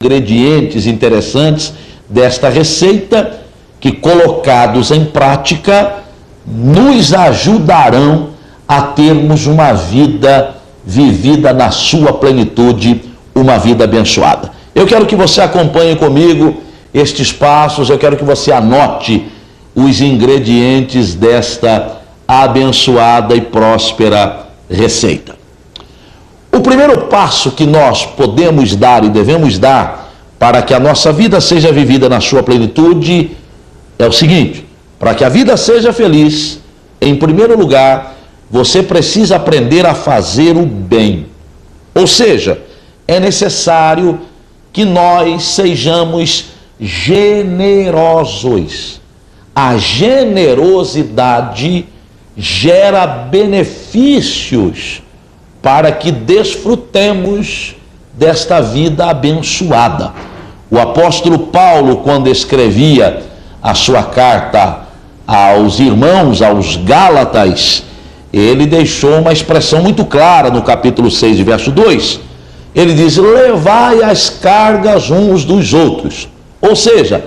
ingredientes interessantes desta receita que, colocados em prática, nos ajudarão a termos uma vida vivida na sua plenitude, uma vida abençoada. Eu quero que você acompanhe comigo estes passos, eu quero que você anote os ingredientes desta abençoada e próspera receita. O primeiro passo que nós podemos dar e devemos dar para que a nossa vida seja vivida na sua plenitude é o seguinte: para que a vida seja feliz, em primeiro lugar, você precisa aprender a fazer o bem. Ou seja, é necessário que nós sejamos generosos. A generosidade gera benefícios para que desfrutemos desta vida abençoada. O apóstolo Paulo, quando escrevia a sua carta aos irmãos, aos Gálatas, ele deixou uma expressão muito clara no capítulo 6, verso 2. Ele diz: levai as cargas uns dos outros. Ou seja,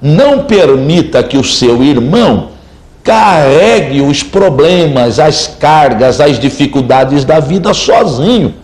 não permita que o seu irmão carregue os problemas, as cargas, as dificuldades da vida sozinho,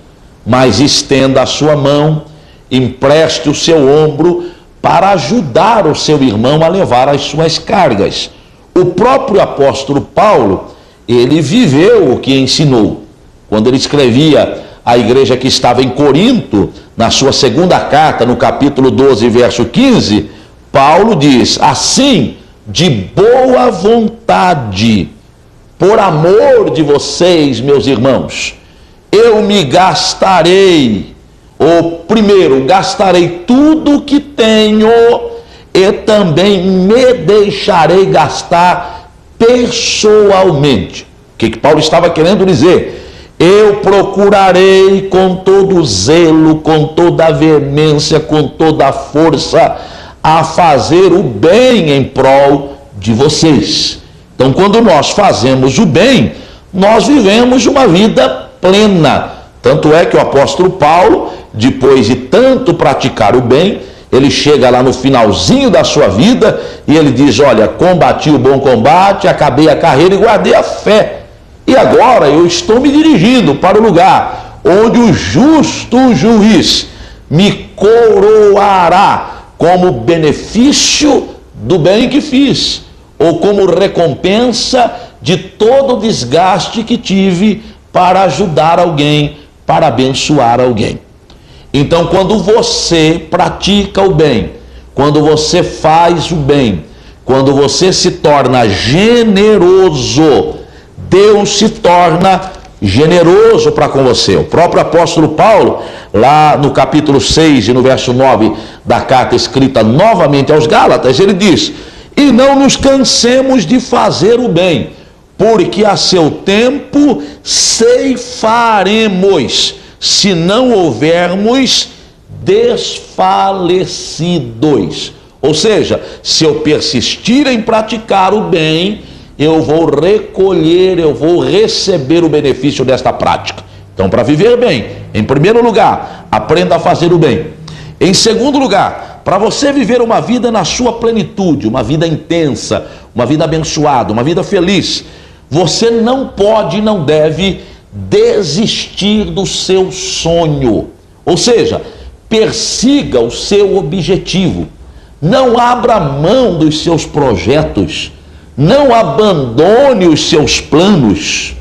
mas estenda a sua mão, empreste o seu ombro para ajudar o seu irmão a levar as suas cargas. O próprio apóstolo Paulo, ele viveu o que ensinou. Quando ele escrevia à igreja que estava em Corinto, na sua segunda carta, no capítulo 12, verso 15, Paulo diz: assim, de boa vontade, por amor de vocês, meus irmãos, eu me gastarei, ou primeiro, gastarei tudo o que tenho e também me deixarei gastar pessoalmente. O que Paulo estava querendo dizer? Eu procurarei com todo zelo, com toda a veemência, com toda a força, a fazer o bem em prol de vocês. Então, quando nós fazemos o bem, nós vivemos uma vida plena. Tanto é que o apóstolo Paulo, depois de tanto praticar o bem, ele chega lá no finalzinho da sua vida e ele diz: olha, combati o bom combate, acabei a carreira e guardei a fé. E agora eu estou me dirigindo para o lugar onde o justo juiz me coroará como benefício do bem que fiz, ou como recompensa de todo o desgaste que tive para ajudar alguém, para abençoar alguém. Então, quando você pratica o bem, quando você faz o bem, quando você se torna generoso, Deus se torna generoso para com você. O próprio apóstolo Paulo, lá no capítulo 6 e no verso 9 da carta escrita novamente aos Gálatas, ele diz: e não nos cansemos de fazer o bem, porque a seu tempo ceifaremos, se não houvermos desfalecidos. Ou seja, se eu persistir em praticar o bem, eu vou recolher, eu vou receber o benefício desta prática. Então, para viver bem, em primeiro lugar, aprenda a fazer o bem. Em segundo lugar, para você viver uma vida na sua plenitude, uma vida intensa, uma vida abençoada, uma vida feliz, você não pode e não deve desistir do seu sonho. Ou seja, persiga o seu objetivo. Não abra mão dos seus projetos. Não abandone os seus planos,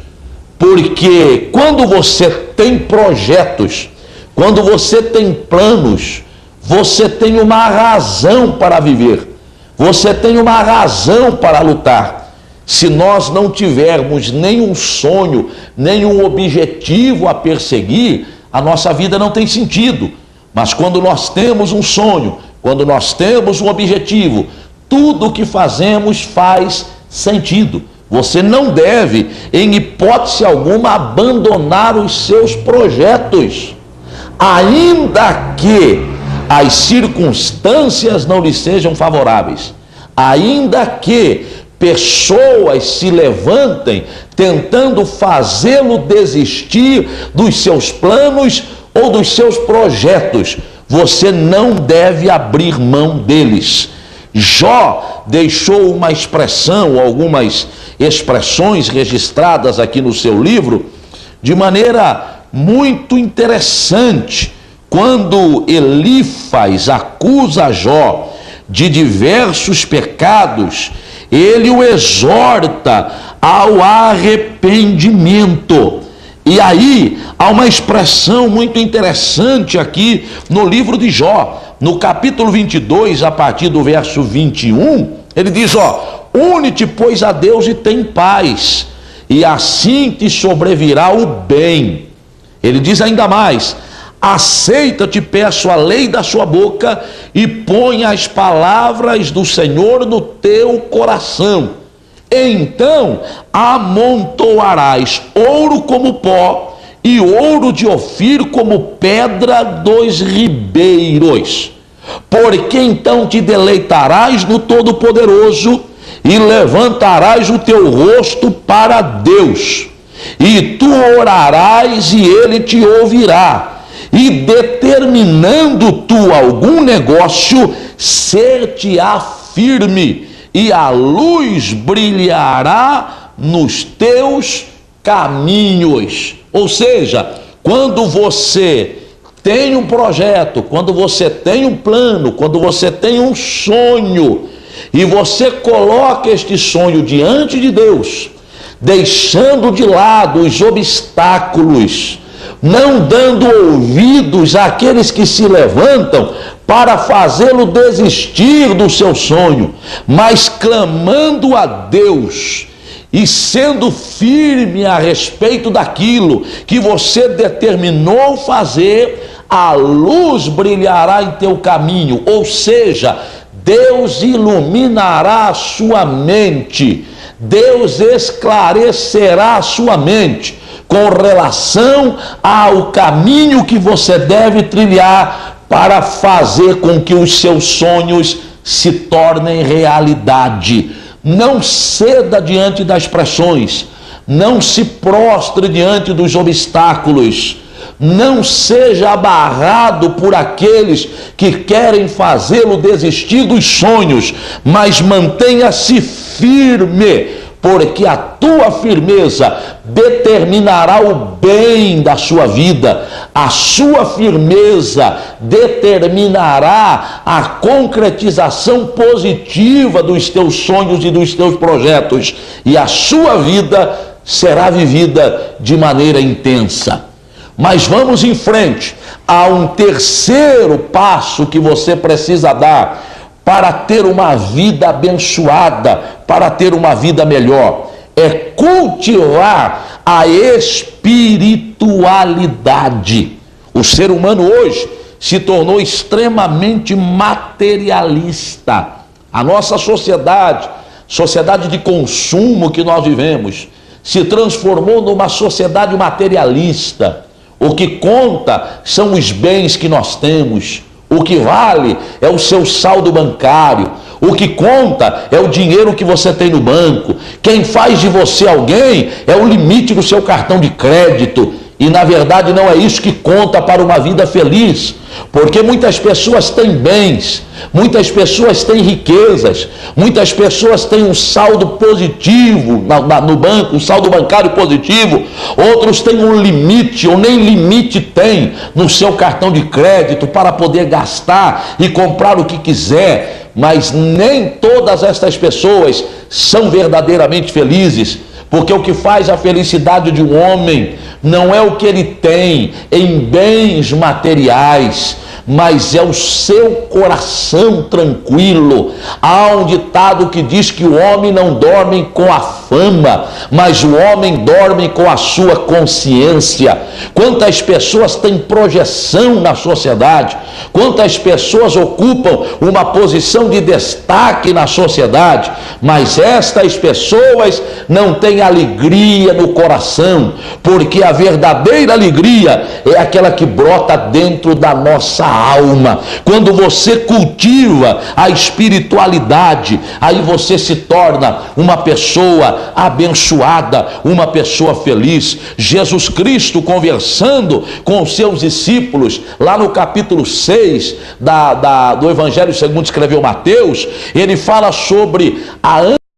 porque quando você tem projetos, quando você tem planos, você tem uma razão para viver, você tem uma razão para lutar. Se nós não tivermos nenhum sonho, nenhum objetivo a perseguir, a nossa vida não tem sentido. Mas quando nós temos um sonho, quando nós temos um objetivo, tudo o que fazemos faz sentido. Você não deve, em hipótese alguma, abandonar os seus projetos, ainda que as circunstâncias não lhe sejam favoráveis, ainda que pessoas se levantem tentando fazê-lo desistir dos seus planos ou dos seus projetos. você não deve abrir mão deles. Jó deixou uma expressão, algumas expressões registradas aqui no seu livro, de maneira muito interessante. Quando Elifaz acusa Jó de diversos pecados, ele o exorta ao arrependimento. E aí há uma expressão muito interessante aqui no livro de Jó, no capítulo 22, a partir do verso 21, ele diz, une-te, pois, a Deus e tem paz, e assim te sobrevirá o bem. Ele diz ainda mais, aceita, te peço, a lei da sua boca e põe as palavras do Senhor no teu coração. Então amontoarás ouro como pó e ouro de Ofir como pedra dos ribeiros. Porque então te deleitarás no Todo-Poderoso e levantarás o teu rosto para Deus. E tu orarás e ele te ouvirá. E determinando tu algum negócio, ser-te-á firme, e a luz brilhará nos teus caminhos. Ou seja, quando você tem um projeto, quando você tem um plano, quando você tem um sonho, e você coloca este sonho diante de Deus, deixando de lado os obstáculos, não dando ouvidos àqueles que se levantam para fazê-lo desistir do seu sonho, mas clamando a Deus e sendo firme a respeito daquilo que você determinou fazer, a luz brilhará em teu caminho. Ou seja, Deus iluminará a sua mente, Deus esclarecerá a sua mente com relação ao caminho que você deve trilhar para fazer com que os seus sonhos se tornem realidade. Não ceda diante das pressões, não se prostre diante dos obstáculos, não seja abarrado por aqueles que querem fazê-lo desistir dos sonhos, mas mantenha-se firme, porque a tua firmeza determinará o bem da sua vida, a sua firmeza determinará a concretização positiva dos teus sonhos e dos teus projetos, e a sua vida será vivida de maneira intensa. Mas vamos em frente, há um terceiro passo que você precisa dar para ter uma vida abençoada, para ter uma vida melhor. É cultivar a espiritualidade. O ser humano hoje se tornou extremamente materialista. A nossa sociedade de consumo que nós vivemos, se transformou numa sociedade materialista. O que conta são os bens que nós temos. O que vale é o seu saldo bancário. O que conta é o dinheiro que você tem no banco. Quem faz de você alguém é o limite do seu cartão de crédito. E na verdade não é isso que conta para uma vida feliz. Porque muitas pessoas têm bens, muitas pessoas têm riquezas, muitas pessoas têm um saldo positivo no banco, um saldo bancário positivo, outros têm um limite ou nem limite tem no seu cartão de crédito para poder gastar e comprar o que quiser, mas nem todas estas pessoas são verdadeiramente felizes. Porque o que faz a felicidade de um homem não é o que ele tem em bens materiais, mas é o seu coração tranquilo. Há um ditado que diz que o homem não dorme com a fama, mas o homem dorme com a sua consciência. Quantas pessoas têm projeção na sociedade, quantas pessoas ocupam uma posição de destaque na sociedade, mas estas pessoas não têm alegria no coração, porque a verdadeira alegria é aquela que brota dentro da nossa alma. Quando você cultiva a espiritualidade, aí você se torna uma pessoa abençoada, uma pessoa feliz. Jesus Cristo, conversando com os seus discípulos, lá no capítulo 6 do Evangelho segundo escreveu Mateus, ele fala sobre a